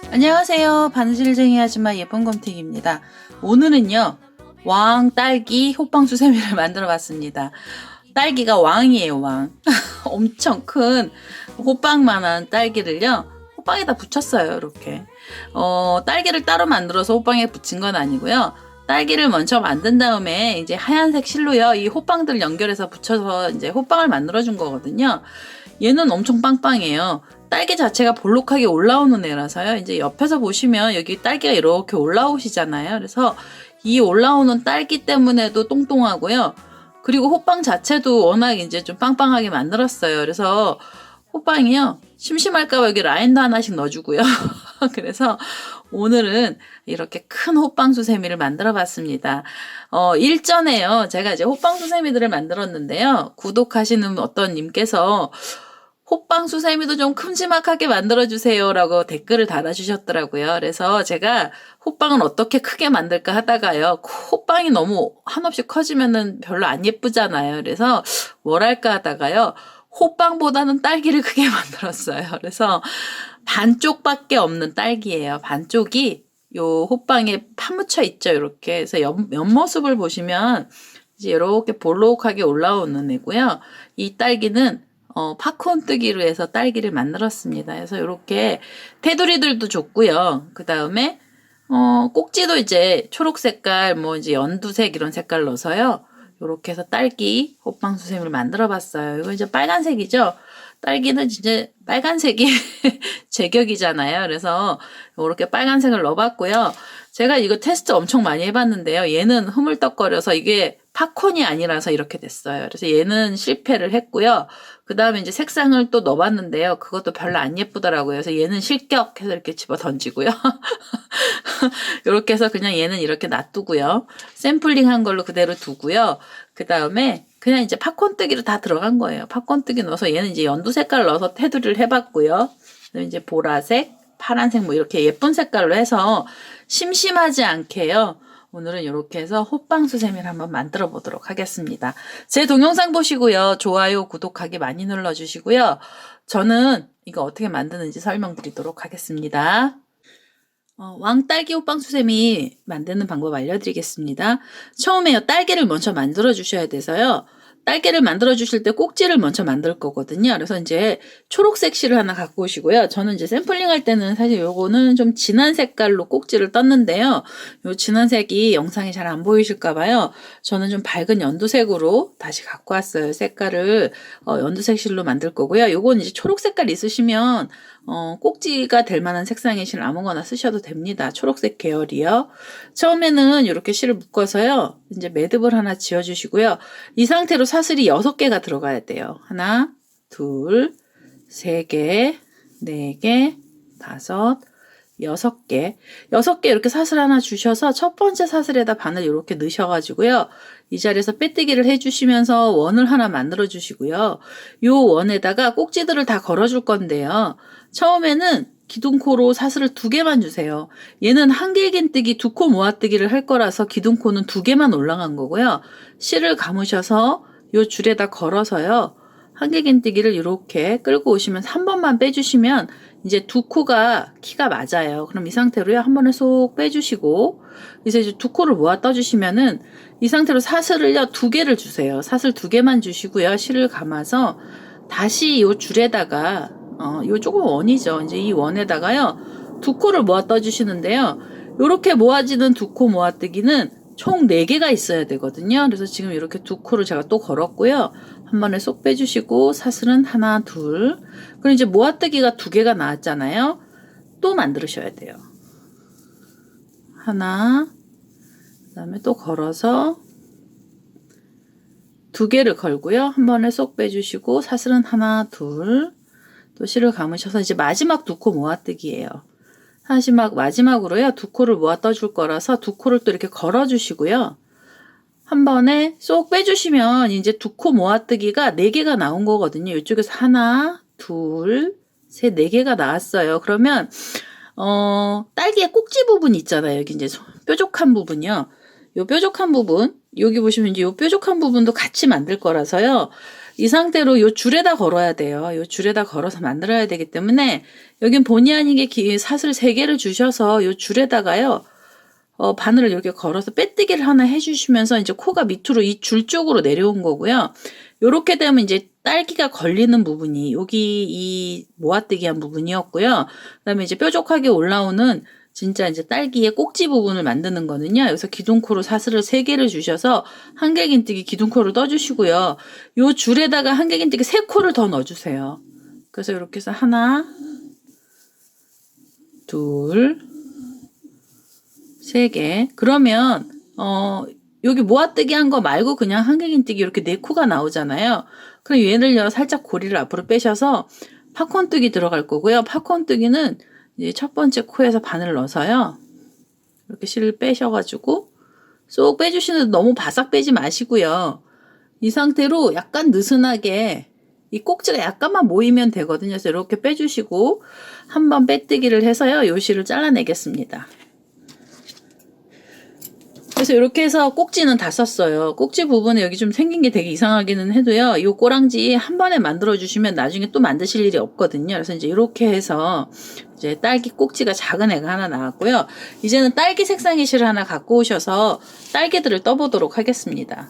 안녕하세요. 바느질쟁이 아줌마 예쁜곰탱이입니다. 오늘은요, 왕 딸기 호빵수세미를 만들어 봤습니다. 딸기가 왕이에요, 왕. 엄청 큰 호빵만한 딸기를요, 호빵에다 붙였어요, 이렇게. 딸기를 따로 만들어서 호빵에 붙인 건 아니고요. 딸기를 먼저 만든 다음에 이제 하얀색 실로요, 이 호빵들 연결해서 붙여서 이제 호빵을 만들어 준 거거든요. 얘는 엄청 빵빵해요. 딸기 자체가 볼록하게 올라오는 애라서요. 이제 옆에서 보시면 여기 딸기가 이렇게 올라오시잖아요. 그래서 이 올라오는 딸기 때문에도 똥똥하고요. 그리고 호빵 자체도 워낙 이제 좀 빵빵하게 만들었어요. 그래서 호빵이요. 심심할까봐 여기 라인도 하나씩 넣어주고요. 그래서 오늘은 이렇게 큰 호빵수세미를 만들어 봤습니다. 일전에요. 제가 이제 호빵수세미들을 만들었는데요. 구독하시는 어떤 님께서 호빵수세미도 좀 큼지막하게 만들어주세요 라고 댓글을 달아주셨더라고요. 그래서 제가 호빵은 어떻게 크게 만들까 하다가요. 호빵이 너무 한없이 커지면은 별로 안 예쁘잖아요. 그래서 뭘 할까 하다가요. 호빵보다는 딸기를 크게 만들었어요. 그래서 반쪽밖에 없는 딸기예요. 반쪽이 요 호빵에 파묻혀 있죠. 이렇게. 그래서 옆모습을 보시면 이제 이렇게 볼록하게 올라오는 애고요. 이 딸기는 팝콘 뜨기로 해서 딸기를 만들었습니다. 그래서 이렇게 테두리들도 줬고요. 그 다음에 꼭지도 이제 초록 색깔, 뭐 이제 연두색 이런 색깔 넣어서요. 이렇게 해서 딸기 호빵 수세미를 만들어 봤어요. 이거 이제 빨간색이죠. 딸기는 진짜 빨간색이 제격이잖아요. 그래서 이렇게 빨간색을 넣어봤고요. 제가 이거 테스트 엄청 많이 해봤는데요. 얘는 흐물떡거려서 이게 팝콘이 아니라서 이렇게 됐어요. 그래서 얘는 실패를 했고요. 그 다음에 이제 색상을 또 넣어봤는데요. 그것도 별로 안 예쁘더라고요. 그래서 얘는 실격해서 이렇게 집어 던지고요. 이렇게 해서 그냥 얘는 이렇게 놔두고요. 샘플링 한 걸로 그대로 두고요. 그 다음에 그냥 이제 팝콘 뜨기로 다 들어간 거예요. 팝콘 뜨기 넣어서 얘는 이제 연두 색깔 넣어서 테두리를 해봤고요. 그다음에 이제 보라색, 파란색 뭐 이렇게 예쁜 색깔로 해서 심심하지 않게요. 오늘은 이렇게 해서 호빵수세미를 한번 만들어 보도록 하겠습니다. 제 동영상 보시고요. 좋아요, 구독하기 많이 눌러주시고요. 저는 이거 어떻게 만드는지 설명드리도록 하겠습니다. 왕딸기 호빵수세미 만드는 방법 알려드리겠습니다. 처음에요. 딸기를 먼저 만들어 주셔야 돼서요. 딸기를 만들어 주실 때 꼭지를 먼저 만들 거거든요. 그래서 이제 초록색 실을 하나 갖고 오시고요. 저는 이제 샘플링 할 때는 사실 요거는 좀 진한 색깔로 꼭지를 떴는데요. 요 진한 색이 영상에 잘 안 보이실까 봐요. 저는 좀 밝은 연두색으로 다시 갖고 왔어요. 색깔을 연두색 실로 만들 거고요. 요건 이제 초록 색깔 있으시면 꼭지가 될 만한 색상의 실 아무거나 쓰셔도 됩니다. 초록색 계열이요. 처음에는 이렇게 실을 묶어서요. 이제 매듭을 하나 지어주시고요. 이 상태로 사슬이 6개가 들어가야 돼요. 하나, 둘, 3개, 4개, 5, 6개. 6개 이렇게 사슬 하나 주셔서 첫 번째 사슬에다 바늘 이렇게 넣으셔가지고요. 이 자리에서 빼뜨기를 해주시면서 원을 하나 만들어 주시고요. 요 원에다가 꼭지들을 다 걸어줄 건데요. 처음에는 기둥코로 사슬을 2개만 주세요. 얘는 한길긴뜨기 2코 모아뜨기를 할 거라서 기둥코는 2개만 올라간 거고요. 실을 감으셔서 요 줄에다 걸어서요. 한길긴뜨기를 이렇게 끌고 오시면 한 번만 빼주시면 이제 2코가 키가 맞아요. 그럼 이 상태로요. 한 번에 쏙 빼주시고 이제 2코를 모아 떠주시면은 이 상태로 사슬을요. 2개를 주세요. 사슬 2개만 주시고요. 실을 감아서 다시 요 줄에다가 요 조금 원이죠. 이제 이 원에다가요. 2코를 모아 떠주시는데요. 요렇게 모아지는 2코 모아뜨기는 총 4개가 있어야 되거든요. 그래서 지금 이렇게 2코를 제가 또 걸었고요. 한 번에 쏙 빼주시고 사슬은 하나, 둘. 그럼 이제 모아뜨기가 2개가 나왔잖아요. 또 만들으셔야 돼요. 하나, 그 다음에 또 걸어서 2개를 걸고요. 한 번에 쏙 빼주시고 사슬은 하나, 둘. 또 실을 감으셔서 이제 마지막 2코 모아뜨기예요. 마지막으로요. 2코를 모아 떠줄 거라서 2코를 또 이렇게 걸어주시고요. 한 번에 쏙 빼주시면 이제 2코 모아뜨기가 4개가 나온 거거든요. 이쪽에서 하나, 둘, 셋, 4개가 나왔어요. 그러면 딸기의 꼭지 부분 있잖아요. 여기 이제 뾰족한 부분이요. 요 뾰족한 부분, 여기 보시면 이제 요 뾰족한 부분도 같이 만들 거라서요. 이 상태로 요 줄에다 걸어야 돼요. 요 줄에다 걸어서 만들어야 되기 때문에 여긴 본의 아니게 사슬 3개를 주셔서 요 줄에다가요. 바늘을 이렇게 걸어서 빼뜨기를 하나 해주시면서 이제 코가 밑으로 이 줄 쪽으로 내려온 거고요. 요렇게 되면 이제 딸기가 걸리는 부분이 여기 이 모아뜨기한 부분이었고요. 그다음에 이제 뾰족하게 올라오는 진짜 이제 딸기의 꼭지 부분을 만드는 거는요. 여기서 기둥코로 사슬을 3개를 주셔서 한길긴뜨기 기둥코를 떠주시고요. 요 줄에다가 한길긴뜨기 3코를 더 넣어주세요. 그래서 이렇게 해서 하나, 둘, 3개. 그러면 여기 모아뜨기 한 거 말고 그냥 한길긴뜨기 이렇게 4코가 나오잖아요. 그럼 얘를요 살짝 고리를 앞으로 빼셔서 팝콘뜨기 들어갈 거고요. 팝콘뜨기는 이제 첫 번째 코에서 바늘을 넣어서요. 이렇게 실을 빼셔가지고 쏙 빼주시는데 너무 바싹 빼지 마시고요. 이 상태로 약간 느슨하게 이 꼭지가 약간만 모이면 되거든요. 그래서 이렇게 빼주시고 한번 빼뜨기를 해서요. 요 실을 잘라내겠습니다. 그래서 이렇게 해서 꼭지는 다 썼어요. 꼭지 부분에 여기 좀 생긴 게 되게 이상하기는 해도요. 이 꼬랑지 한 번에 만들어 주시면 나중에 또 만드실 일이 없거든요. 그래서 이제 이렇게 해서 이제 딸기 꼭지가 작은 애가 하나 나왔고요. 이제는 딸기 색상의 실을 하나 갖고 오셔서 딸기들을 떠보도록 하겠습니다.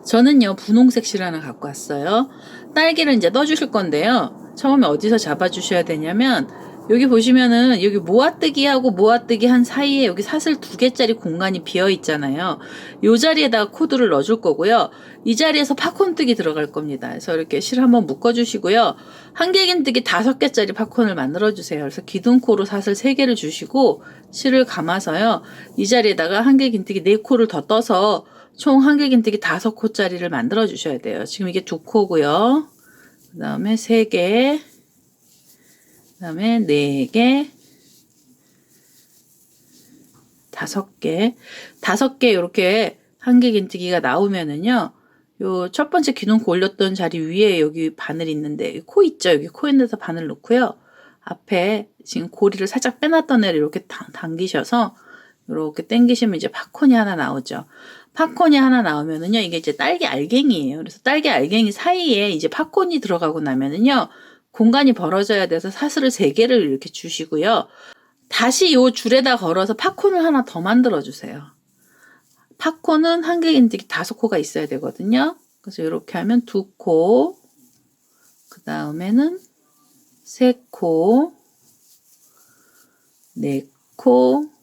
저는요 분홍색 실 하나 갖고 왔어요. 딸기를 이제 떠주실 건데요. 처음에 어디서 잡아주셔야 되냐면 여기 보시면은 여기 모아뜨기하고 모아뜨기 한 사이에 여기 사슬 2개짜리 공간이 비어 있잖아요. 이 자리에다가 코드를 넣어줄 거고요. 이 자리에서 팝콘뜨기 들어갈 겁니다. 그래서 이렇게 실 한번 묶어주시고요. 한길긴뜨기 5개짜리 팝콘을 만들어주세요. 그래서 기둥코로 사슬 3개를 주시고 실을 감아서요. 이 자리에다가 한길긴뜨기 4코를 더 떠서 총 한길긴뜨기 5코짜리를 만들어 주셔야 돼요. 지금 이게 2코고요. 그 다음에 3개, 그 다음에 4개, 5개, 5개 이렇게 한길긴뜨기가 나오면은요. 요 첫 번째 기둥코 올렸던 자리 위에 여기 바늘 있는데 코 있죠? 여기 코 있는 데서 바늘 넣고요. 앞에 지금 고리를 살짝 빼놨던 애를 이렇게 당기셔서 이렇게 당기시면 이제 팝콘이 하나 나오죠. 팝콘이 하나 나오면은요, 이게 이제 딸기 알갱이에요. 그래서 딸기 알갱이 사이에 이제 팝콘이 들어가고 나면은요, 공간이 벌어져야 돼서 사슬을 3개를 이렇게 주시고요. 다시 요 줄에다 걸어서 팝콘을 하나 더 만들어 주세요. 팝콘은 한길긴뜨기 5코가 있어야 되거든요. 그래서 이렇게 하면 2코, 그 다음에는 3코, 4코,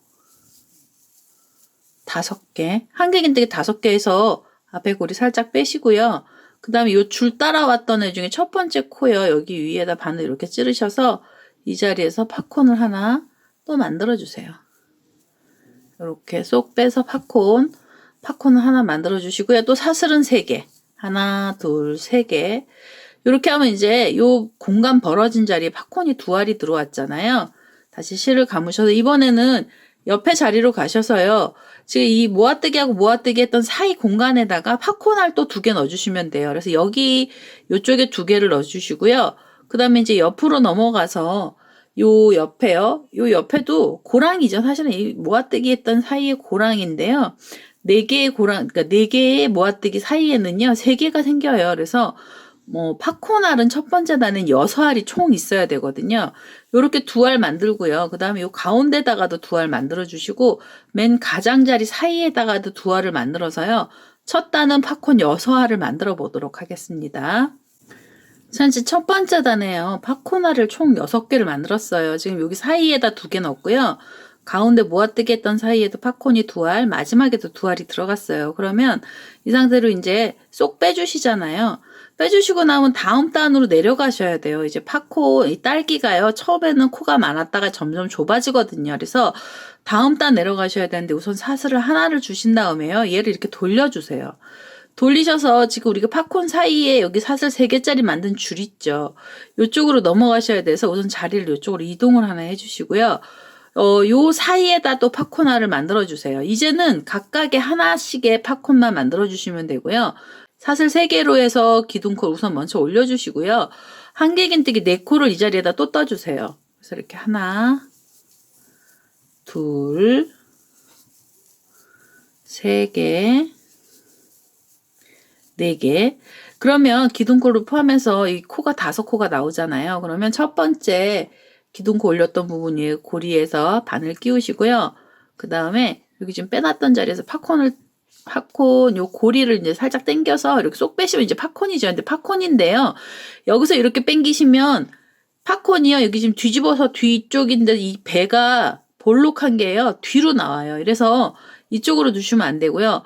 5개. 한길긴뜨기 5개에서 앞에 고리 살짝 빼시고요. 그 다음에 이 줄 따라왔던 애 중에 첫 번째 코요. 여기 위에다 바늘 이렇게 찌르셔서 이 자리에서 팝콘을 하나 또 만들어주세요. 이렇게 쏙 빼서 팝콘을 하나 만들어주시고요. 또 사슬은 3개. 하나, 둘, 3개. 이렇게 하면 이제 요 공간 벌어진 자리에 팝콘이 2알이 들어왔잖아요. 다시 실을 감으셔서 이번에는 옆에 자리로 가셔서요. 지금 이 모아뜨기하고 모아뜨기 했던 사이 공간에다가 팝콘알 또 2개 넣어주시면 돼요. 그래서 여기 요쪽에 2개를 넣어주시고요. 그 다음에 이제 옆으로 넘어가서 요 옆에요. 요 옆에도 고랑이죠. 사실은 이 모아뜨기 했던 사이에 고랑인데요. 4개의 고랑, 그러니까 4개의 모아뜨기 사이에는요. 3개가 생겨요. 그래서 팝콘알은 첫 번째 단은 6알이 총 있어야 되거든요. 요렇게 2알 만들고요. 그 다음에 요 가운데다가도 2알 만들어 주시고 맨 가장자리 사이에다가도 2알을 만들어서요. 첫 단은 팝콘 6알을 만들어 보도록 하겠습니다. 현재 첫 번째 단에요. 팝콘알을 총 6개를 만들었어요. 지금 여기 사이에다 2개 넣었고요. 가운데 모아뜨기 했던 사이에도 팝콘이 2알, 마지막에도 2알이 들어갔어요. 그러면 이 상태로 이제 쏙 빼주시잖아요. 빼주시고 나면 다음 단으로 내려가셔야 돼요. 이제 이 딸기가요. 처음에는 코가 많았다가 점점 좁아지거든요. 그래서 다음 단 내려가셔야 되는데 우선 사슬을 하나를 주신 다음에요. 얘를 이렇게 돌려주세요. 돌리셔서 지금 우리가 팝콘 사이에 여기 사슬 3개짜리 만든 줄 있죠. 이쪽으로 넘어가셔야 돼서 우선 자리를 이쪽으로 이동을 하나 해주시고요. 요 사이에다 또 팝콘알을 만들어주세요. 이제는 각각의 하나씩의 팝콘만 만들어주시면 되고요. 사슬 3개로 해서 기둥코 우선 먼저 올려주시고요. 한길긴뜨기 4코를 이 자리에다 또 떠주세요. 그래서 이렇게 하나, 둘, 세 개, 네 개. 그러면 기둥코를 포함해서 이 코가 5코가 나오잖아요. 그러면 첫 번째 기둥코 올렸던 부분 위에 고리에서 바늘 끼우시고요. 그 다음에 여기 지금 빼놨던 자리에서 팝콘 요 고리를 이제 살짝 당겨서 이렇게 쏙 빼시면 이제 팝콘이죠. 근데 팝콘인데요. 여기서 이렇게 당기시면 팝콘이요. 여기 지금 뒤집어서 뒤쪽인데 이 배가 볼록한 게요. 뒤로 나와요. 그래서 이쪽으로 두시면 안 되고요.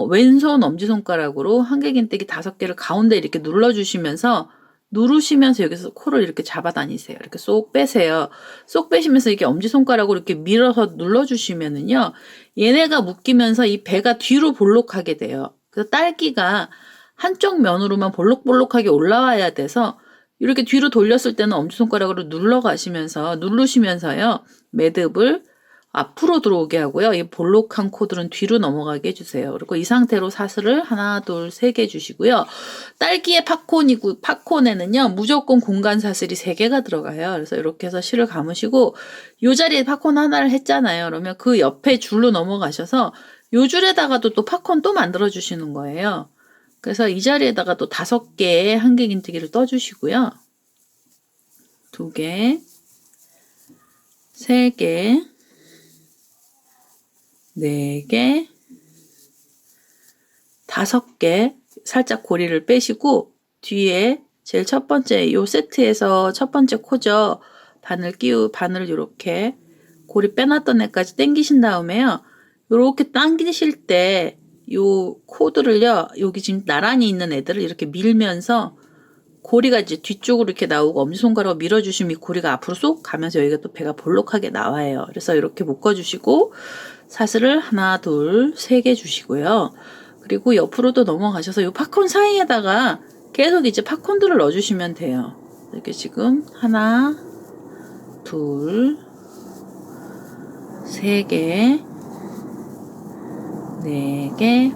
왼손 엄지손가락으로 한길긴뜨기 5개를 가운데 이렇게 눌러주시면서 누르시면서 여기서 코를 이렇게 잡아 다니세요. 이렇게 쏙 빼세요. 쏙 빼시면서 이렇게 엄지손가락으로 이렇게 밀어서 눌러주시면은요. 얘네가 묶이면서 이 배가 뒤로 볼록하게 돼요. 그래서 딸기가 한쪽 면으로만 볼록볼록하게 올라와야 돼서 이렇게 뒤로 돌렸을 때는 엄지손가락으로 누르시면서요. 매듭을 앞으로 들어오게 하고요. 이 볼록한 코들은 뒤로 넘어가게 해주세요. 그리고 이 상태로 사슬을 하나, 둘, 3개 주시고요. 딸기의 팝콘에는요. 무조건 공간 사슬이 3개가 들어가요. 그래서 이렇게 해서 실을 감으시고 이 자리에 팝콘 하나를 했잖아요. 그러면 그 옆에 줄로 넘어가셔서 이 줄에다가도 또 팝콘 또 만들어 주시는 거예요. 그래서 이 자리에다가 또 5개의 한길긴뜨기를 떠주시고요. 2개, 3개, 4개, 5개 살짝 고리를 빼시고 뒤에 제일 첫 번째 요 세트에서 첫 번째 코죠. 바늘 이렇게 고리 빼놨던 애까지 당기신 다음에요. 이렇게 당기실 때 요 코드를요. 여기 지금 나란히 있는 애들을 이렇게 밀면서 고리가 이제 뒤쪽으로 이렇게 나오고 엄지손가락으로 밀어주시면 이 고리가 앞으로 쏙 가면서 여기가 또 배가 볼록하게 나와요. 그래서 이렇게 묶어주시고 사슬을 하나, 둘, 3개 주시고요. 그리고 옆으로도 넘어가셔서 이 팝콘 사이에다가 계속 이제 팝콘들을 넣어주시면 돼요. 이렇게 지금 하나, 둘, 3개, 4개,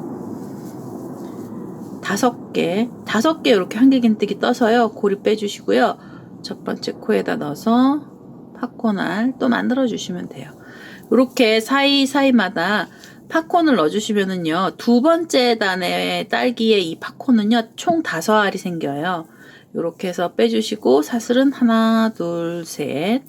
5개 이렇게 한길긴뜨기 떠서요. 고리 빼주시고요. 첫 번째 코에다 넣어서 팝콘알 또 만들어 주시면 돼요. 이렇게 사이사이마다 팝콘을 넣어주시면은요. 2번째 단의 딸기의 이 팝콘은요. 총 5알이 생겨요. 이렇게 해서 빼주시고 사슬은 하나, 둘, 셋.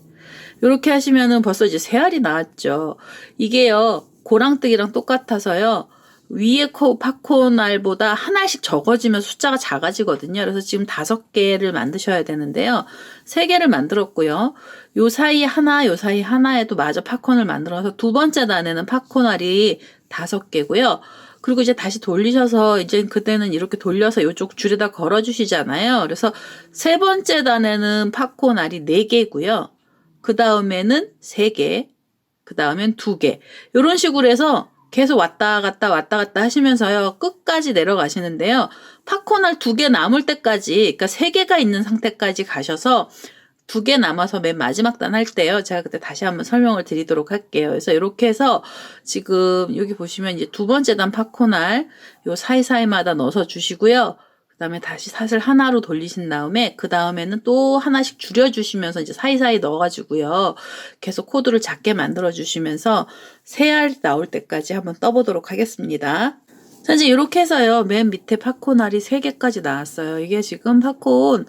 이렇게 하시면은 벌써 이제 3알이 나왔죠. 이게요. 고랑뜨기랑 똑같아서요. 위에 팝콘 알보다 하나씩 적어지면 숫자가 작아지거든요. 그래서 지금 5개를 만드셔야 되는데요. 3개를 만들었고요. 요 사이 하나, 요 사이 하나에도 마저 팝콘을 만들어서 2번째 단에는 팝콘 알이 5개고요. 그리고 이제 다시 돌리셔서 이제 그때는 이렇게 돌려서 이쪽 줄에다 걸어 주시잖아요. 그래서 3번째 단에는 팝콘 알이 4개고요. 그 다음에는 3개, 그 다음엔 2개. 이런 식으로 해서 계속 왔다 갔다 하시면서요. 끝까지 내려가시는데요. 팝콘알 2개 남을 때까지, 그러니까 3개가 있는 상태까지 가셔서 2개 남아서 맨 마지막 단 할 때요. 제가 그때 다시 한번 설명을 드리도록 할게요. 그래서 이렇게 해서 지금 여기 보시면 이제 2번째 단 팝콘알 요 사이사이마다 넣어서 주시고요. 그 다음에 다시 사슬 하나로 돌리신 다음에 그 다음에는 또 하나씩 줄여주시면서 이제 사이사이 넣어가지고요. 계속 코드를 작게 만들어주시면서 3알 나올 때까지 한번 떠보도록 하겠습니다. 자, 이제 이렇게 해서요. 맨 밑에 팝콘 알이 3개까지 나왔어요. 이게 지금 팝콘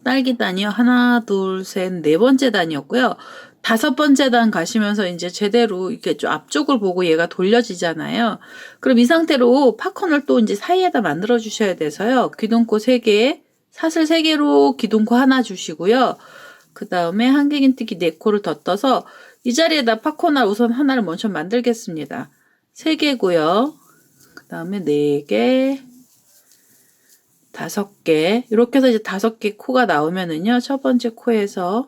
딸기 단이요. 하나, 둘, 셋, 4번째 단이었고요. 5번째 단 가시면서 이제 제대로 이렇게 좀 앞쪽을 보고 얘가 돌려지잖아요. 그럼 이 상태로 팝콘을 또 이제 사이에다 만들어 주셔야 돼서요. 기둥코 3개, 사슬 3개로 기둥코 하나 주시고요. 그 다음에 한길긴뜨기 4코를 더 떠서 이 자리에다 팝콘을 우선 하나를 먼저 만들겠습니다. 3개고요. 그 다음에 4개, 5개. 이렇게 해서 이제 5개 코가 나오면은요. 첫 번째 코에서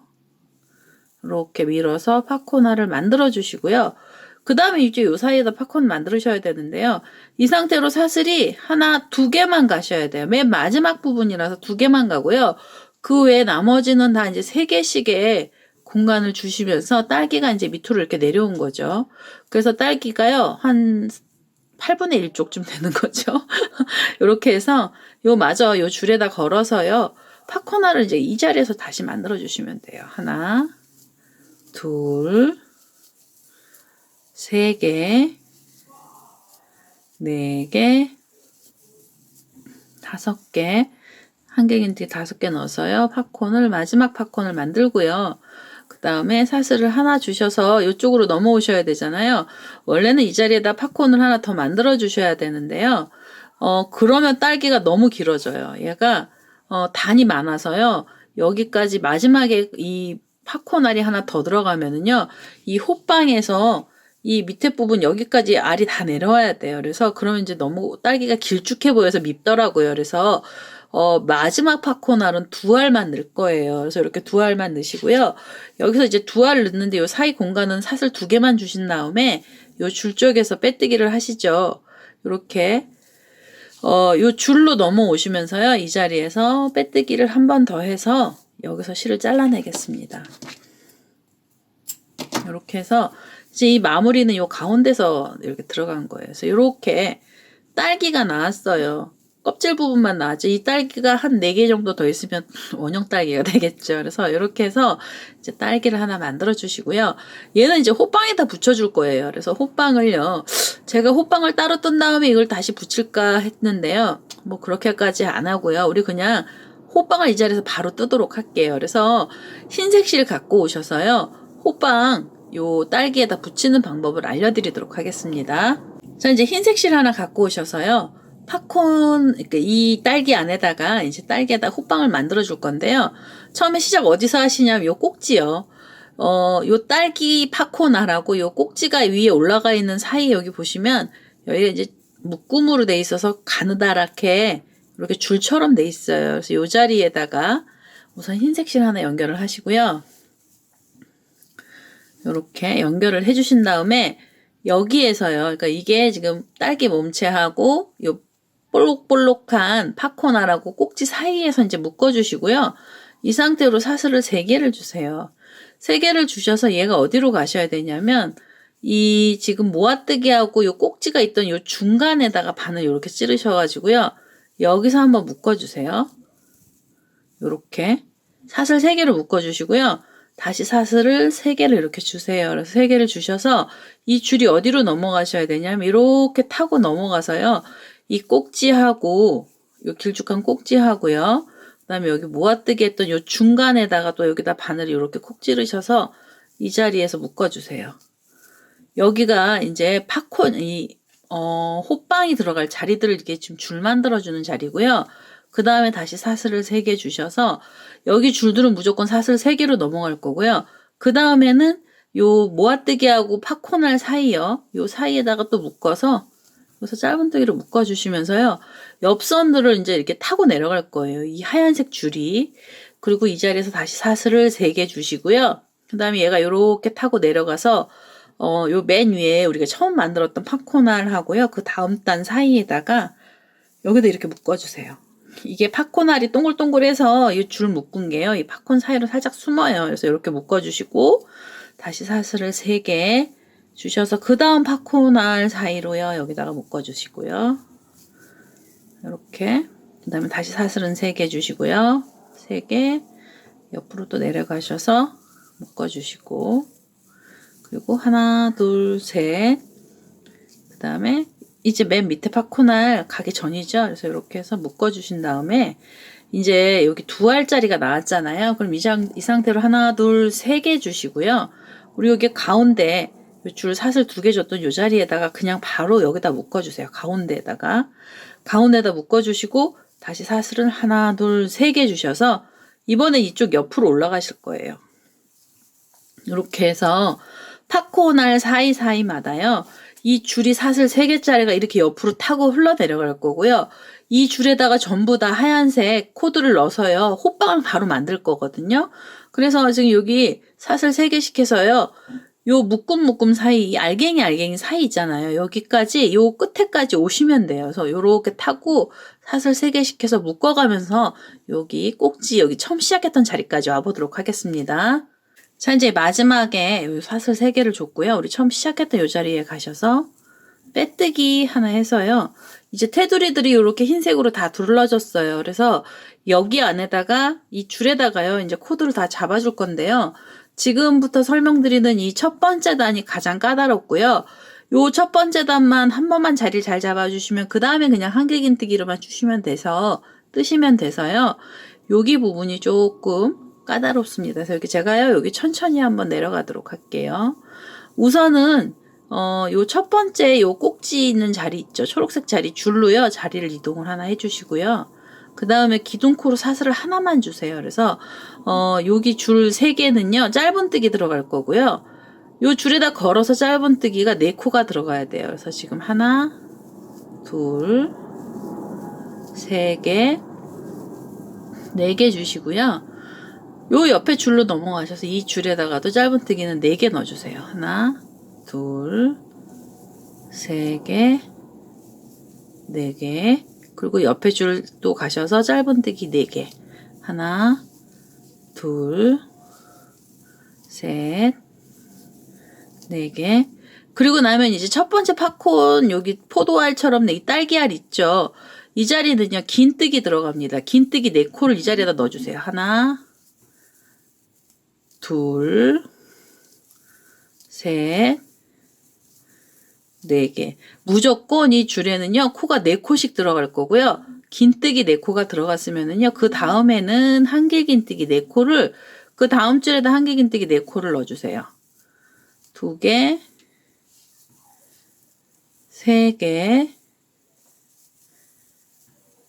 이렇게 밀어서 팝콘알을 만들어 주시고요. 그 다음에 이제 요 사이에다 팝콘 만들으셔야 되는데요. 이 상태로 사슬이 하나, 2개만 가셔야 돼요. 맨 마지막 부분이라서 2개만 가고요. 그 외에 나머지는 다 이제 3개씩의 공간을 주시면서 딸기가 이제 밑으로 이렇게 내려온 거죠. 그래서 딸기가요. 한 8분의 1쪽쯤 되는 거죠. 이렇게 해서 요 줄에다 걸어서요. 팝콘알을 이제 이 자리에서 다시 만들어 주시면 돼요. 하나, 둘, 세 개, 네 개, 다섯 개, 한객인티 5개 넣어서요. 마지막 팝콘을 만들고요. 그 다음에 사슬을 하나 주셔서 이쪽으로 넘어오셔야 되잖아요. 원래는 이 자리에다 팝콘을 하나 더 만들어 주셔야 되는데요. 그러면 딸기가 너무 길어져요. 얘가 단이 많아서요. 여기까지 마지막에 이 팝콘 알이 하나 더 들어가면은요. 이 호빵에서 이 밑에 부분 여기까지 알이 다 내려와야 돼요. 그래서 그러면 이제 너무 딸기가 길쭉해 보여서 밉더라고요. 그래서 마지막 팝콘알은 2알만 넣을 거예요. 그래서 이렇게 2알만 넣으시고요. 여기서 이제 2알 넣는데 요 사이 공간은 사슬 2개만 주신 다음에 요 줄 쪽에서 빼뜨기를 하시죠. 이렇게 요 줄로 넘어오시면서요. 이 자리에서 빼뜨기를 한 번 더 해서 여기서 실을 잘라내겠습니다. 이렇게 해서 이제 이 마무리는 요 가운데서 이렇게 들어간 거예요. 그래서 이렇게 딸기가 나왔어요. 껍질 부분만 나왔죠. 이 딸기가 한 4개 정도 더 있으면 원형 딸기가 되겠죠. 그래서 이렇게 해서 이제 딸기를 하나 만들어 주시고요. 얘는 이제 호빵에다 붙여줄 거예요. 그래서 호빵을요. 제가 호빵을 따로 뜬 다음에 이걸 다시 붙일까 했는데요. 뭐 그렇게까지 안 하고요. 우리 그냥 호빵을 이 자리에서 바로 뜨도록 할게요. 그래서 흰색 실 갖고 오셔서요. 호빵 요 딸기에다 붙이는 방법을 알려드리도록 하겠습니다. 자, 이제 흰색 실 하나 갖고 오셔서요. 팝콘, 그러니까 이 딸기 안에다가 이제 딸기에다 호빵을 만들어 줄 건데요. 처음에 시작 어디서 하시냐면 요 꼭지요. 요 딸기 팝콘알하고 요 꼭지가 위에 올라가 있는 사이 여기 보시면 여기가 이제 묶음으로 돼 있어서 가느다랗게 이렇게 줄처럼 돼 있어요. 그래서 요 자리에다가 우선 흰색 실 하나 연결을 하시고요. 이렇게 연결을 해주신 다음에 여기에서요. 그러니까 이게 지금 딸기 몸체하고 요 볼록볼록한 팝콘알하고 꼭지 사이에서 이제 묶어주시고요. 이 상태로 사슬을 3개를 주세요. 3개를 주셔서 얘가 어디로 가셔야 되냐면 이 지금 모아뜨기하고 요 꼭지가 있던 요 중간에다가 바늘 이렇게 찌르셔가지고요. 여기서 한번 묶어주세요. 요렇게 사슬 3개를 묶어주시고요. 다시 사슬을 3개를 이렇게 주세요. 그래서 3개를 주셔서 이 줄이 어디로 넘어가셔야 되냐면 이렇게 타고 넘어가서요. 이 꼭지하고 요 길쭉한 꼭지하고요. 그다음에 여기 모아뜨기 했던 요 중간에다가 또 여기다 바늘을 이렇게 콕 찌르셔서 이 자리에서 묶어주세요. 여기가 이제 호빵이 들어갈 자리들을 이렇게 지금 줄 만들어주는 자리고요. 그 다음에 다시 사슬을 3개 주셔서 여기 줄들은 무조건 사슬 3개로 넘어갈 거고요. 그 다음에는 요 모아뜨기하고 팝콘알 사이요. 요 사이에다가 또 묶어서 그래서 짧은뜨기로 묶어주시면서요. 옆선들을 이제 이렇게 타고 내려갈 거예요. 이 하얀색 줄이. 그리고 이 자리에서 다시 사슬을 3개 주시고요. 그 다음에 얘가 이렇게 타고 내려가서 요 맨 위에 우리가 처음 만들었던 팝콘알 하고요. 그 다음 단 사이에다가 여기다 이렇게 묶어주세요. 이게 팝콘알이 동글동글해서 이 줄 묶은 게요. 이 팝콘 사이로 살짝 숨어요. 그래서 이렇게 묶어주시고 다시 사슬을 3개 주셔서 그 다음 팝콘알 사이로요. 여기다가 묶어주시고요. 이렇게 그 다음에 다시 사슬은 3개 주시고요. 3개 옆으로 또 내려가셔서 묶어주시고 그리고 하나 둘 셋 그 다음에 이제 맨 밑에 팝콘알 가기 전이죠. 그래서 이렇게 해서 묶어주신 다음에 이제 여기 2알짜리가 나왔잖아요. 그럼 이 상태로 하나 둘 3개 주시고요. 우리 여기 가운데 줄 사슬 2개 줬던 이 자리에다가 그냥 바로 여기다 묶어주세요. 가운데에다 묶어주시고 다시 사슬은 하나 둘 3개 주셔서 이번에 이쪽 옆으로 올라가실 거예요. 이렇게 해서 팝콘알 사이사이마다요. 이 줄이 사슬 3개짜리가 이렇게 옆으로 타고 흘러내려갈 거고요. 이 줄에다가 전부 다 하얀색 코드를 넣어서요. 호빵을 바로 만들 거거든요. 그래서 지금 여기 사슬 3개씩 해서요. 요 묶음 사이, 알갱이 사이 있잖아요. 여기까지, 요 끝에까지 오시면 돼요. 그래서 요렇게 타고 사슬 3개씩 해서 묶어가면서 여기 꼭지, 여기 처음 시작했던 자리까지 와보도록 하겠습니다. 자, 이제 마지막에 사슬 3개를 줬고요. 우리 처음 시작했던 요 자리에 가셔서 빼뜨기 하나 해서요. 이제 테두리들이 이렇게 흰색으로 다 둘러졌어요. 그래서 여기 안에다가 이 줄에다가요. 이제 코드를 다 잡아줄 건데요. 지금부터 설명드리는 이 첫 번째 단이 가장 까다롭고요. 요 첫 번째 단만 한 번만 자리를 잘 잡아주시면 그 다음에 그냥 한길긴뜨기로만 주시면 돼서 뜨시면 돼서요. 여기 부분이 조금 까다롭습니다. 그래서 여기 제가요 여기 천천히 한번 내려가도록 할게요. 우선은 요 첫 번째 요 꼭지 있는 자리 있죠. 초록색 자리 줄로요 자리를 이동을 하나 해주시고요. 그 다음에 기둥코로 사슬을 하나만 주세요. 그래서 여기 줄 3개는요 짧은뜨기 들어갈 거고요. 요 줄에다 걸어서 짧은뜨기가 4코가 들어가야 돼요. 그래서 지금 하나, 둘, 3개, 4개 주시고요. 요 옆에 줄로 넘어가셔서 이 줄에다가도 짧은뜨기는 4개 넣어주세요. 하나, 둘, 3개, 4개. 그리고 옆에 줄도 가셔서 짧은뜨기 4개. 하나, 둘, 셋, 4개. 그리고 나면 이제 첫 번째 팝콘 여기 포도알처럼 이 딸기알 있죠. 이 자리는요 긴뜨기 들어갑니다. 긴뜨기 4코를 이 자리에다 넣어주세요. 하나, 둘, 셋, 4개. 무조건 이 줄에는요 코가 4코씩 들어갈 거고요. 긴뜨기 4코가 들어갔으면은요 그 다음에는 한길긴뜨기 4코를 그 다음 줄에다 한길긴뜨기 4코를 넣어주세요. 2개, 3개,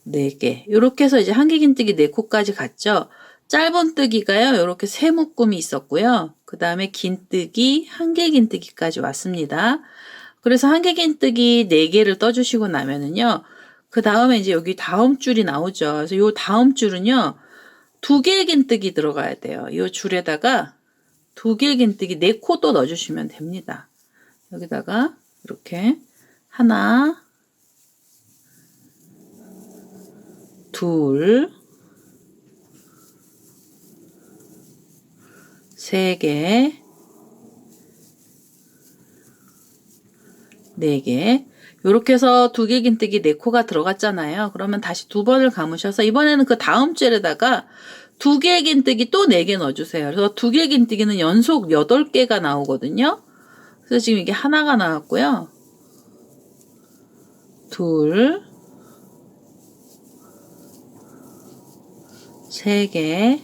4개. 이렇게 해서 이제 한길긴뜨기 4코까지 갔죠. 짧은뜨기가요. 이렇게 3묶음이 있었고요. 그 다음에 긴뜨기, 한길긴뜨기까지 왔습니다. 그래서 한길긴뜨기 4개를 떠주시고 나면은요. 그 다음에 이제 여기 다음 줄이 나오죠. 그래서 이 다음 줄은요. 2개의 긴뜨기 들어가야 돼요. 이 줄에다가 2개의 긴뜨기 4코 또 넣어주시면 됩니다. 여기다가 이렇게 하나, 둘, 3개, 4개. 요렇게 해서 2개 긴뜨기 4코가 들어갔잖아요. 그러면 다시 2번을 감으셔서 이번에는 그 다음 줄에다가 2개 긴뜨기 또 4개 넣어주세요. 그래서 2개 긴뜨기는 연속 8개가 나오거든요. 그래서 지금 이게 하나가 나왔고요. 둘, 3개,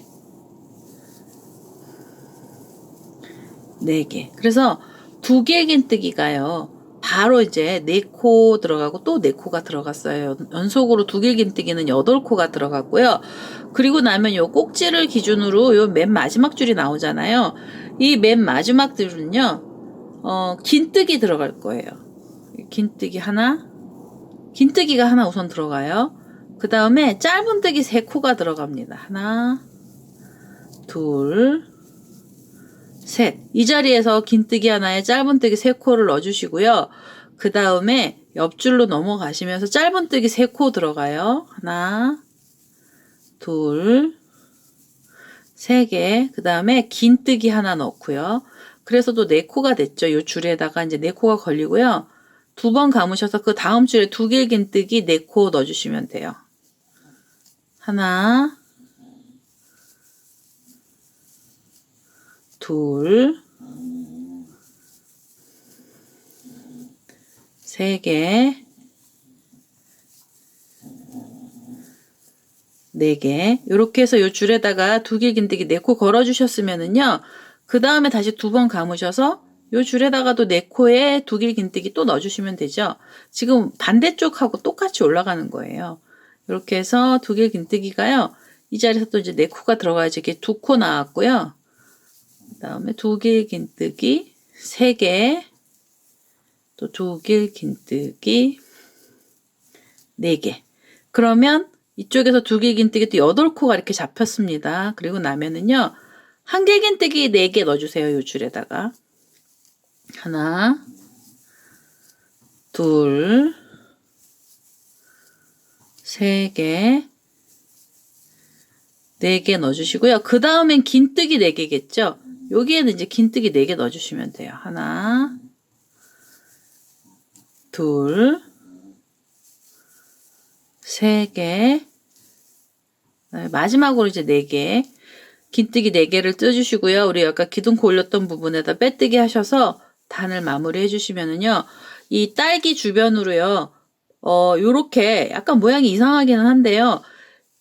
4개. 그래서 2개 긴뜨기가요. 바로 이제 4코 들어가고 또 4코가 들어갔어요. 연속으로 2개 긴뜨기는 8코가 들어갔고요. 그리고 나면 요 꼭지를 기준으로 요 맨 마지막 줄이 나오잖아요. 이 맨 마지막 줄은요. 긴뜨기 들어갈 거예요. 긴뜨기 하나, 긴뜨기가 하나 우선 들어가요. 그 다음에 짧은뜨기 3코가 들어갑니다. 하나, 둘, 셋. 이 자리에서 긴뜨기 하나에 짧은뜨기 3코를 넣어주시고요. 그 다음에 옆줄로 넘어가시면서 짧은뜨기 3코 들어가요. 하나, 둘, 3개. 그 다음에 긴뜨기 하나 넣고요. 그래서 또 4코가 됐죠. 이 줄에다가 이제 4코가 걸리고요. 2번 감으셔서 그 다음 줄에 2개 긴뜨기 4코 넣어주시면 돼요. 하나, 둘, 3개, 4개. 이렇게 해서 이 줄에다가 2개 긴뜨기 4코 걸어주셨으면은요. 그 다음에 다시 2번 감으셔서 이 줄에다가도 4코에 2개 긴뜨기 또 넣어주시면 되죠. 지금 반대쪽하고 똑같이 올라가는 거예요. 이렇게 해서 2개 긴뜨기가요. 이 자리에서 또 이제 4코가 들어가야지 이렇게 2코 나왔고요. 그 다음에 2개 긴뜨기 3개, 또 2개 긴뜨기 4개. 그러면 이쪽에서 2개 긴뜨기 또 8코가 이렇게 잡혔습니다. 그리고 나면은요. 1개 긴뜨기 4개 넣어주세요. 이 줄에다가. 하나, 둘, 3개, 4개 넣어주시고요. 그 다음엔 긴뜨기 4개겠죠? 여기에는 이제 긴뜨기 4개 넣어주시면 돼요. 하나, 둘, 3개, 마지막으로 이제 4개. 긴뜨기 4개를 뜯어주시고요. 우리 아까 기둥코 올렸던 부분에다 빼뜨기 하셔서 단을 마무리 해주시면은요. 이 딸기 주변으로요. 요렇게 약간 모양이 이상하기는 한데요.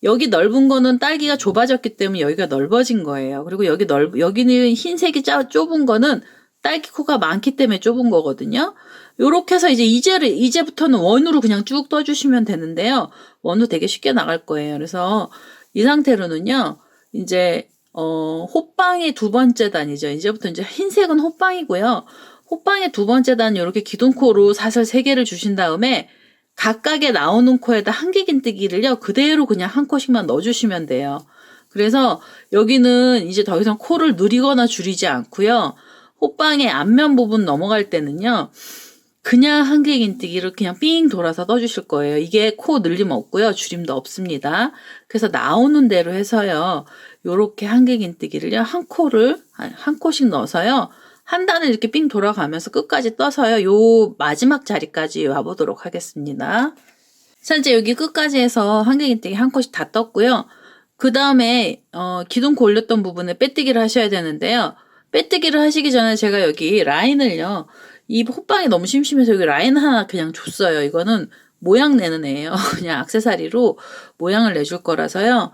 여기 넓은 거는 딸기가 좁아졌기 때문에 여기가 넓어진 거예요. 그리고 여기는 흰색이 좁은 거는 딸기 코가 많기 때문에 좁은 거거든요. 요렇게 해서 이제부터는 원으로 그냥 쭉 떠주시면 되는데요. 원도 되게 쉽게 나갈 거예요. 그래서 이 상태로는요. 이제 호빵의 2번째 단이죠. 이제부터 이제 흰색은 호빵이고요. 호빵의 2번째 단 이렇게 기둥코로 사슬 3개를 주신 다음에 각각에 나오는 코에다 한개 긴뜨기를요. 그대로 그냥 한 코씩만 넣어주시면 돼요. 그래서 여기는 이제 더 이상 코를 늘리거나 줄이지 않고요. 호빵의 앞면 부분 넘어갈 때는요. 그냥 한개 긴뜨기를 그냥 삥 돌아서 넣어주실 거예요. 이게 코 늘림 없고요. 줄임도 없습니다. 그래서 나오는 대로 해서요. 요렇게 한개 긴뜨기를요. 한 코씩 넣어서요. 한 단을 이렇게 삥 돌아가면서 끝까지 떠서요. 요 마지막 자리까지 와보도록 하겠습니다. 자, 이제 여기 끝까지 해서 한개 긴뜨기 한 코씩 다 떴고요. 그 다음에 기둥코 올렸던 부분에 빼뜨기를 하셔야 되는데요. 빼뜨기를 하시기 전에 제가 여기 라인을요. 이 호빵이 너무 심심해서 여기 라인 하나 그냥 줬어요. 이거는 모양 내는 애예요. 그냥 액세서리로 모양을 내줄 거라서요.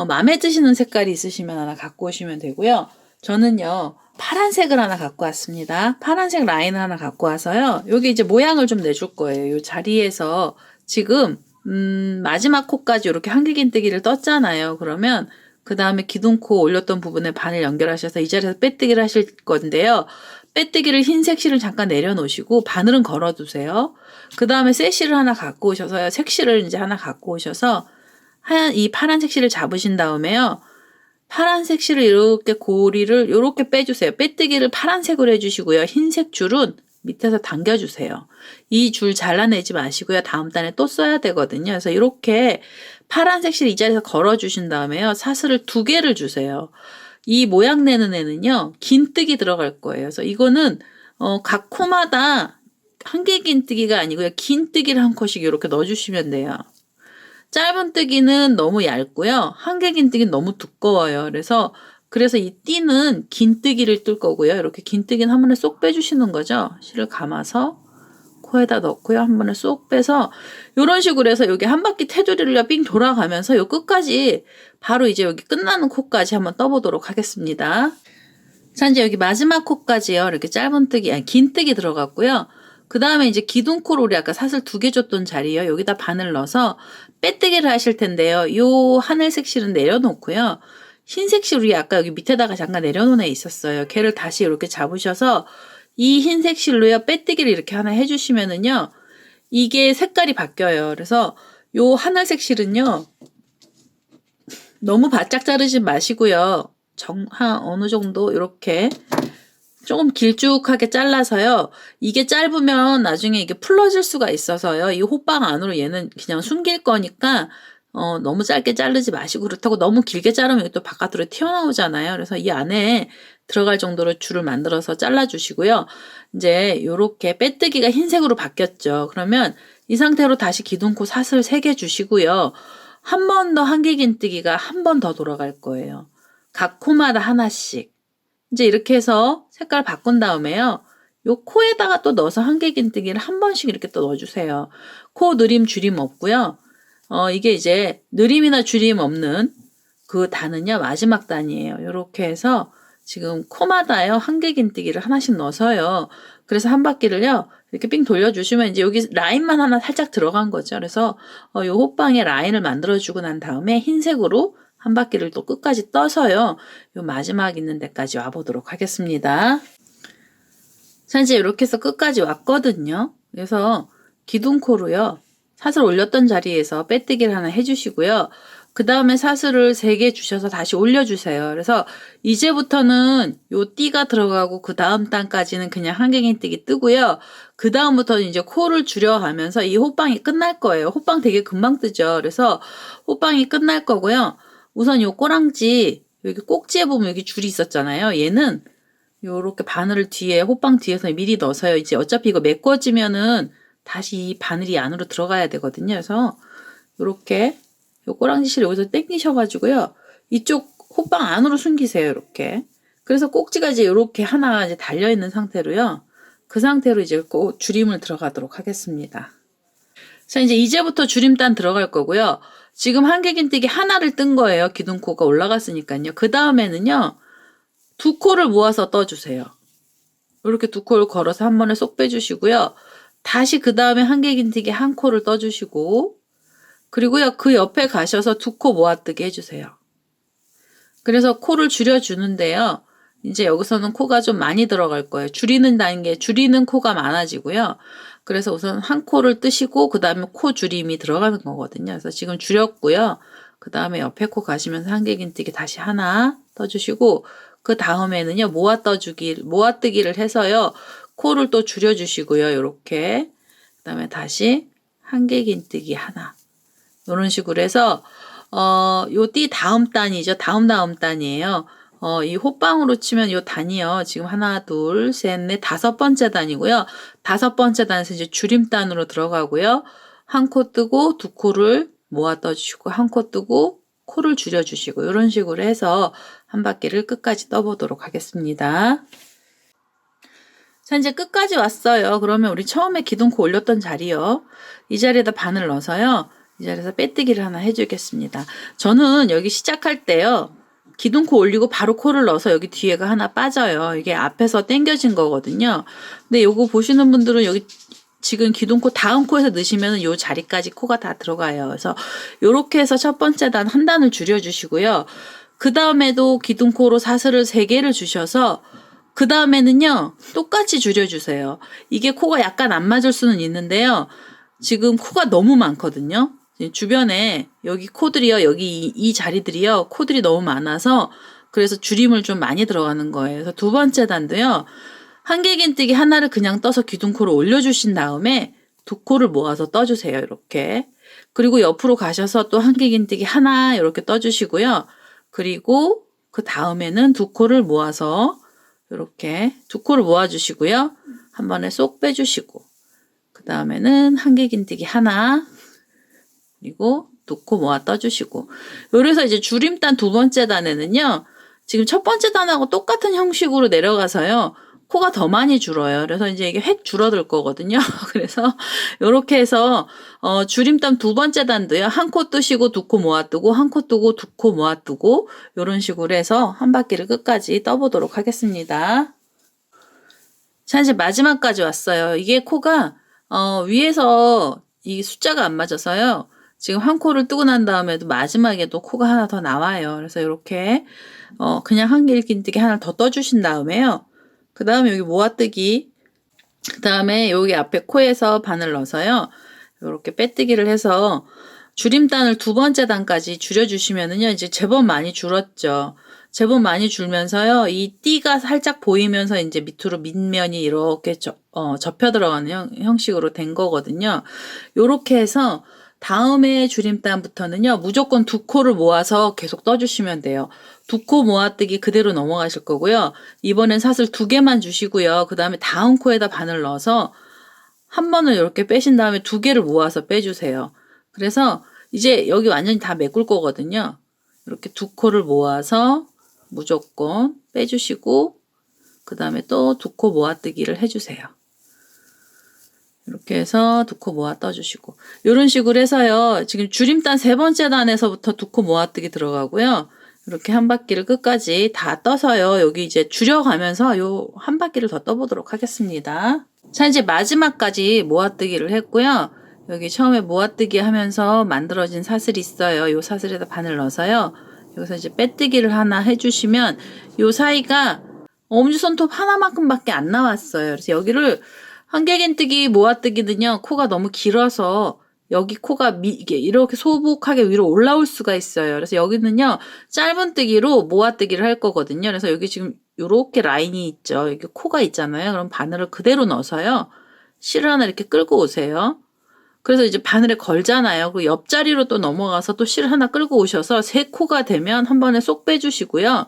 마음에 드시는 색깔이 있으시면 하나 갖고 오시면 되고요. 저는요. 파란색을 하나 갖고 왔습니다. 파란색 라인 하나 갖고 와서요. 여기 이제 모양을 좀 내줄 거예요. 이 자리에서 지금 마지막 코까지 이렇게 한개 긴뜨기를 떴잖아요. 그러면 그 다음에 기둥코 올렸던 부분에 바늘 연결하셔서 이 자리에서 빼뜨기를 하실 건데요. 빼뜨기를 흰색 실을 잠깐 내려놓으시고 바늘은 걸어두세요. 그 다음에 새 실을 하나 갖고 오셔서요. 색실을 이제 하나 갖고 오셔서 이 파란색 실을 잡으신 다음에요. 파란색 실을 이렇게 고리를 이렇게 빼주세요. 빼뜨기를 파란색으로 해주시고요. 흰색 줄은 밑에서 당겨주세요. 이 줄 잘라내지 마시고요. 다음 단에 또 써야 되거든요. 그래서 이렇게 파란색 실 이 자리에서 걸어주신 다음에요. 사슬을 2개를 주세요. 이 모양 내는 애는요. 긴뜨기 들어갈 거예요. 그래서 이거는 각 코마다 한개 긴뜨기가 아니고요. 긴뜨기를 한 코씩 이렇게 넣어주시면 돼요. 짧은 뜨기는 너무 얇고요. 한개 긴뜨기는 너무 두꺼워요. 그래서 이 띠는 긴뜨기를 뜰 거고요. 이렇게 긴뜨기는 한 번에 쏙 빼주시는 거죠. 실을 감아서 코에다 넣고요. 한 번에 쏙 빼서 이런 식으로 해서 여기 한 바퀴 테두리를 삥 돌아가면서 요 끝까지 바로 이제 여기 끝나는 코까지 한번 떠보도록 하겠습니다. 자, 이제 여기 마지막 코까지요. 이렇게 긴뜨기 들어갔고요. 그 다음에 이제 기둥코로 우리 아까 사슬 2개 줬던 자리요. 여기다 바늘 넣어서 빼뜨기를 하실 텐데요. 요 하늘색 실은 내려놓고요. 흰색 실 우리 아까 여기 밑에다가 잠깐 내려놓은 애 있었어요. 걔를 다시 이렇게 잡으셔서 이 흰색 실로요. 빼뜨기를 이렇게 하나 해주시면은요. 이게 색깔이 바뀌어요. 그래서 요 하늘색 실은요. 너무 바짝 자르지 마시고요. 어느 정도 이렇게 조금 길쭉하게 잘라서요. 이게 짧으면 나중에 이게 풀러질 수가 있어서요. 이 호빵 안으로 얘는 그냥 숨길 거니까 너무 짧게 자르지 마시고 그렇다고 너무 길게 자르면 이게 또 바깥으로 튀어나오잖아요. 그래서 이 안에 들어갈 정도로 줄을 만들어서 잘라주시고요. 이제 요렇게 빼뜨기가 흰색으로 바뀌었죠. 그러면 이 상태로 다시 기둥코 사슬 3개 주시고요. 한 번 더 한개 긴뜨기가 한 번 더 돌아갈 거예요. 각 코마다 하나씩. 이제 이렇게 해서 색깔 바꾼 다음에요. 요 코에다가 또 넣어서 한개 긴뜨기를 한 번씩 이렇게 또 넣어주세요. 코 느림 줄임 없고요. 이게 이제 느림이나 줄임 없는 그 단은요. 마지막 단이에요. 이렇게 해서 지금 코마다요. 한개 긴뜨기를 하나씩 넣어서요. 그래서 한 바퀴를요. 이렇게 삥 돌려주시면 이제 여기 라인만 하나 살짝 들어간 거죠. 그래서 요 호빵에 라인을 만들어주고 난 다음에 흰색으로 한 바퀴를 또 끝까지 떠서요. 요 마지막 있는 데까지 와보도록 하겠습니다. 자, 이제 이렇게 해서 끝까지 왔거든요. 그래서 기둥코로요. 사슬 올렸던 자리에서 빼뜨기를 하나 해주시고요. 그 다음에 사슬을 3개 주셔서 다시 올려주세요. 그래서 이제부터는 요 띠가 들어가고 그 다음 단까지는 그냥 한개 긴뜨기 뜨고요. 그 다음부터는 이제 코를 줄여가면서 이 호빵이 끝날 거예요. 호빵 되게 금방 뜨죠. 그래서 호빵이 끝날 거고요. 우선 요 꼬랑지 여기 꼭지에 보면 여기 줄이 있었잖아요. 얘는 요렇게 바늘을 뒤에 호빵 뒤에서 미리 넣어서요. 이제 어차피 이거 메꿔지면은 다시 이 바늘이 안으로 들어가야 되거든요. 그래서 요렇게 요 꼬랑지 실을 여기서 당기셔가지고요. 이쪽 호빵 안으로 숨기세요. 이렇게. 그래서 꼭지가 이제 이렇게 하나 이제 달려 있는 상태로요. 그 상태로 이제 꼭 줄임을 들어가도록 하겠습니다. 자, 이제부터 줄임단 들어갈 거고요. 지금 한길긴뜨기 하나를 뜬 거예요. 기둥코가 올라갔으니까요. 그 다음에는요. 두 코를 모아서 떠주세요. 이렇게 두 코를 걸어서 한 번에 쏙 빼주시고요. 다시 그 다음에 한길긴뜨기 한 코를 떠주시고, 그리고요. 그 옆에 가셔서 두 코 모아뜨기 해주세요. 그래서 코를 줄여주는데요. 이제 여기서는 코가 좀 많이 들어갈 거예요. 줄이는 단계, 줄이는 코가 많아지고요. 그래서 우선 한 코를 뜨시고 그 다음에 코 줄임이 들어가는 거거든요. 그래서 지금 줄였고요. 그 다음에 옆에 코 가시면서 한길긴뜨기 다시 하나 떠주시고 그 다음에는요. 모아뜨기를 해서요. 코를 또 줄여주시고요. 이렇게 그 다음에 다시 한길긴뜨기 하나 이런 식으로 해서 요 띠 다음 단이죠. 다음 단이에요. 이 호빵으로 치면 요 단이요. 지금 하나, 둘, 셋, 넷, 다섯 번째 단이고요. 다섯 번째 단에서 이제 줄임단으로 들어가고요. 한 코 뜨고 두 코를 모아 떠주시고 한 코 뜨고 코를 줄여주시고 이런 식으로 해서 한 바퀴를 끝까지 떠보도록 하겠습니다. 자, 이제 끝까지 왔어요. 그러면 우리 처음에 기둥코 올렸던 자리요. 이 자리에다 바늘 넣어서요. 이 자리에서 빼뜨기를 하나 해주겠습니다. 저는 여기 시작할 때요. 기둥코 올리고 바로 코를 넣어서 여기 뒤에가 하나 빠져요. 이게 앞에서 당겨진 거거든요. 근데 요거 보시는 분들은 여기 지금 기둥코 다음 코에서 넣으시면 요 자리까지 코가 다 들어가요. 그래서 요렇게 해서 첫 번째 단 한 단을 줄여주시고요. 그 다음에도 기둥코로 사슬을 3개를 주셔서 그 다음에는요. 똑같이 줄여주세요. 이게 코가 약간 안 맞을 수는 있는데요. 지금 코가 너무 많거든요. 주변에 여기 코들이요. 여기 이 자리들이요. 코들이 너무 많아서 그래서 줄임을 좀 많이 들어가는 거예요. 그래서 두 번째 단도요. 한길긴뜨기 하나를 그냥 떠서 기둥코를 올려주신 다음에 두 코를 모아서 떠주세요. 이렇게. 그리고 옆으로 가셔서 또 한길긴뜨기 하나 이렇게 떠주시고요. 그리고 그 다음에는 두 코를 모아서 이렇게 두 코를 모아주시고요. 한 번에 쏙 빼주시고 그 다음에는 한길긴뜨기 하나 그리고 두 코 모아 떠주시고 그래서 이제 줄임단 두 번째 단에는요. 지금 첫 번째 단하고 똑같은 형식으로 내려가서요. 코가 더 많이 줄어요. 그래서 이제 이게 획 줄어들 거거든요. 그래서 이렇게 해서 줄임단 두 번째 단도요. 한 코 뜨시고 두 코 모아 뜨고 한 코 뜨고 두 코 모아 뜨고 이런 식으로 해서 한 바퀴를 끝까지 떠보도록 하겠습니다. 자, 이제 마지막까지 왔어요. 이게 코가 위에서 이 숫자가 안 맞아서요. 지금 한 코를 뜨고 난 다음에도 마지막에도 코가 하나 더 나와요. 그래서 이렇게 그냥 한길긴뜨기 하나 더 떠주신 다음에요. 그 다음에 여기 모아뜨기 그 다음에 여기 앞에 코에서 바늘 넣어서요. 이렇게 빼뜨기를 해서 줄임단을 두 번째 단까지 줄여주시면은요. 이제 제법 많이 줄었죠. 제법 많이 줄면서요. 이 띠가 살짝 보이면서 이제 밑으로 밑면이 이렇게 접혀 들어가는 형식으로 된 거거든요. 요렇게 해서 다음에 줄임단부터는요. 무조건 두 코를 모아서 계속 떠주시면 돼요. 두 코 모아뜨기 그대로 넘어가실 거고요. 이번엔 사슬 2개만 주시고요. 그 다음에 다음 코에다 바늘 넣어서 한 번을 이렇게 빼신 다음에 2개를 모아서 빼주세요. 그래서 이제 여기 완전히 다 메꿀 거거든요. 이렇게 두 코를 모아서 무조건 빼주시고 그 다음에 또 두 코 모아뜨기를 해주세요. 이렇게 해서 두 코 모아 떠주시고 이런 식으로 해서요. 지금 줄임단 세 번째 단에서부터 두 코 모아뜨기 들어가고요. 이렇게 한 바퀴를 끝까지 다 떠서요. 여기 이제 줄여가면서 요 한 바퀴를 더 떠보도록 하겠습니다. 자, 이제 마지막까지 모아뜨기를 했고요. 여기 처음에 모아뜨기 하면서 만들어진 사슬이 있어요. 요 사슬에다 바늘 넣어서요. 여기서 이제 빼뜨기를 하나 해주시면 요 사이가 엄지손톱 하나만큼밖에 안 나왔어요. 그래서 여기를 한길긴뜨기 모아뜨기는요. 코가 너무 길어서 여기 코가 이렇게 소복하게 위로 올라올 수가 있어요. 그래서 여기는요. 짧은 뜨기로 모아뜨기를 할 거거든요. 그래서 여기 지금 이렇게 라인이 있죠. 여기 코가 있잖아요. 그럼 바늘을 그대로 넣어서요. 실을 하나 이렇게 끌고 오세요. 그래서 이제 바늘에 걸잖아요. 그 옆자리로 또 넘어가서 또 실을 하나 끌고 오셔서 세 코가 되면 한 번에 쏙 빼주시고요.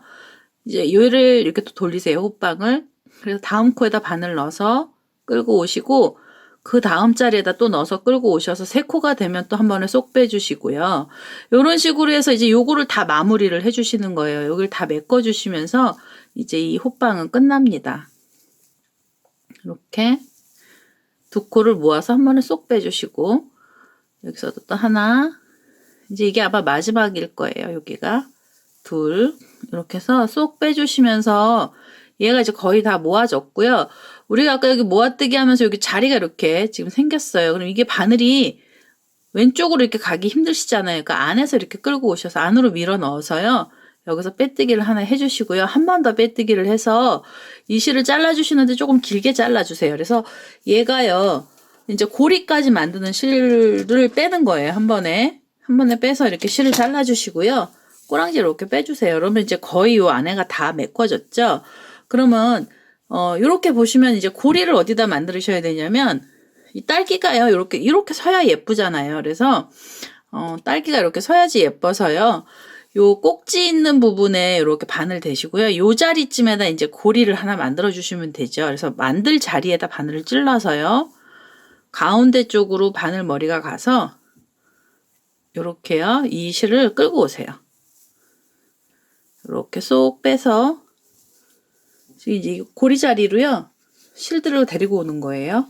이제 얘를 이렇게 또 돌리세요. 호빵을. 그래서 다음 코에다 바늘 넣어서 끌고 오시고 그 다음 자리에다 또 넣어서 끌고 오셔서 3코가 되면 또 한 번에 쏙 빼주시고요. 이런 식으로 해서 이제 요거를 다 마무리를 해주시는 거예요. 여기를 다 메꿔주시면서 이제 이 호빵은 끝납니다. 이렇게 2코를 모아서 한 번에 쏙 빼주시고 여기서도 또 하나, 이제 이게 아마 마지막일 거예요. 여기가 2, 이렇게 해서 쏙 빼주시면서 얘가 이제 거의 다 모아졌고요. 우리가 아까 여기 모아뜨기 하면서 여기 자리가 이렇게 지금 생겼어요. 그럼 이게 바늘이 왼쪽으로 이렇게 가기 힘드시잖아요. 그러니까 안에서 이렇게 끌고 오셔서 안으로 밀어 넣어서요. 여기서 빼뜨기를 하나 해주시고요. 한 번 더 빼뜨기를 해서 이 실을 잘라주시는데 조금 길게 잘라주세요. 그래서 얘가요, 이제 고리까지 만드는 실을 빼는 거예요. 한 번에 빼서 이렇게 실을 잘라주시고요. 꼬랑지를 이렇게 빼주세요. 그러면 이제 거의 요 안에가 다 메꿔졌죠. 그러면 이렇게 보시면 이제 고리를 어디다 만드셔야 되냐면 이 딸기가요, 이렇게 서야 예쁘잖아요. 그래서 딸기가 이렇게 서야지 예뻐서요. 요 꼭지 있는 부분에 이렇게 바늘 대시고요. 요 자리쯤에다 이제 고리를 하나 만들어 주시면 되죠. 그래서 만들 자리에다 바늘을 찔러서요. 가운데 쪽으로 바늘 머리가 가서 요렇게요. 이 실을 끌고 오세요. 이렇게 쏙 빼서 이제 고리 자리로요. 실들을 데리고 오는 거예요.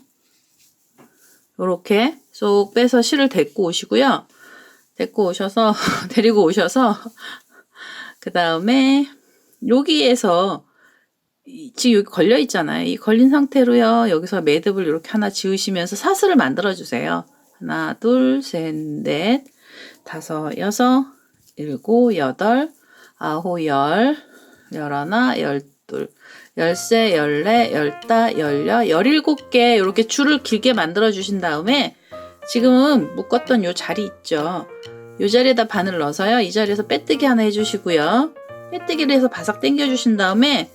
요렇게 쏙 빼서 실을 데리고 오시고요. 데리고 오셔서 데리고 오셔서 그 다음에 여기에서 지금 여기 걸려 있잖아요. 이 걸린 상태로요. 여기서 매듭을 이렇게 하나 지으시면서 사슬을 만들어 주세요. 하나, 둘, 셋, 넷, 다섯, 여섯, 일곱, 여덟, 아홉, 열, 열하나, 열둘, 열세, 열네, 열다, 열여, 17개 이렇게 줄을 길게 만들어 주신 다음에 지금 묶었던 요 자리 있죠. 요 자리에다 바늘 넣어서요. 이 자리에서 빼뜨기 하나 해주시고요. 빼뜨기를 해서 바삭 당겨 주신 다음에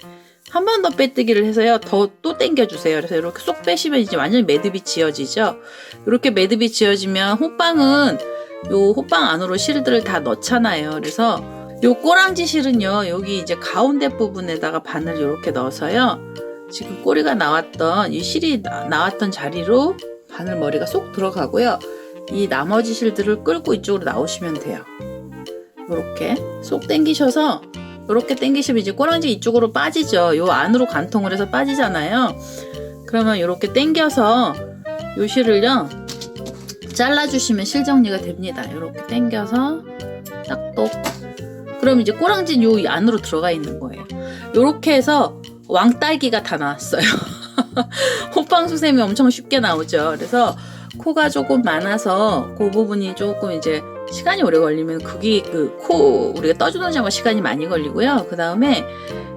한 번 더 빼뜨기를 해서요. 또 당겨 주세요. 그래서 이렇게 쏙 빼시면 이제 완전히 매듭이 지어지죠. 이렇게 매듭이 지어지면 호빵은 요 호빵 안으로 실들을 다 넣잖아요. 그래서 요 꼬랑지 실은요. 여기 이제 가운데 부분에다가 바늘 이렇게 넣어서요. 지금 꼬리가 나왔던 이 실이 나왔던 자리로 바늘 머리가 쏙 들어가고요. 이 나머지 실들을 끌고 이쪽으로 나오시면 돼요. 이렇게 쏙 당기셔서 이렇게 당기시면 이제 꼬랑지 이쪽으로 빠지죠. 요 안으로 관통을 해서 빠지잖아요. 그러면 이렇게 당겨서 요 실을요 잘라주시면 실 정리가 됩니다. 이렇게 당겨서 딱똑. 그럼 이제 꼬랑지는 요 안으로 들어가 있는 거예요. 이렇게 해서 왕딸기가 다 나왔어요. 호빵 수세미 엄청 쉽게 나오죠. 그래서 코가 조금 많아서 그 부분이 조금 이제 시간이 오래 걸리면 그게 그 코 우리가 떠주는 장과 시간이 많이 걸리고요. 그 다음에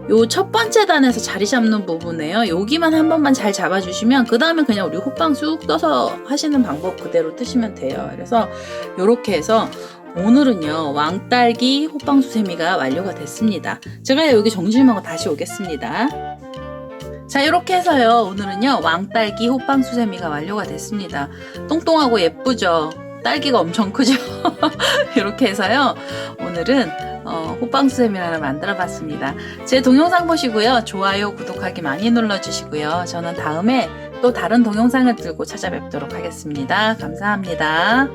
요 첫 번째 단에서 자리 잡는 부분에요. 여기만 한 번만 잘 잡아주시면 그 다음에 그냥 우리 호빵 쑥 떠서 하시는 방법 그대로 뜨시면 돼요. 그래서 요렇게 해서 오늘은요 왕딸기 호빵 수세미가 완료가 됐습니다. 제가 여기 정주임하고 다시 오겠습니다. 자 이렇게 해서요 오늘은요 왕딸기 호빵 수세미가 완료가 됐습니다. 똥똥하고 예쁘죠. 딸기가 엄청 크죠. 이렇게 해서요 오늘은 호빵 수세미를 하나 만들어 봤습니다. 제 동영상 보시고요 좋아요 구독하기 많이 눌러주시고요. 저는 다음에 또 다른 동영상을 들고 찾아뵙도록 하겠습니다. 감사합니다.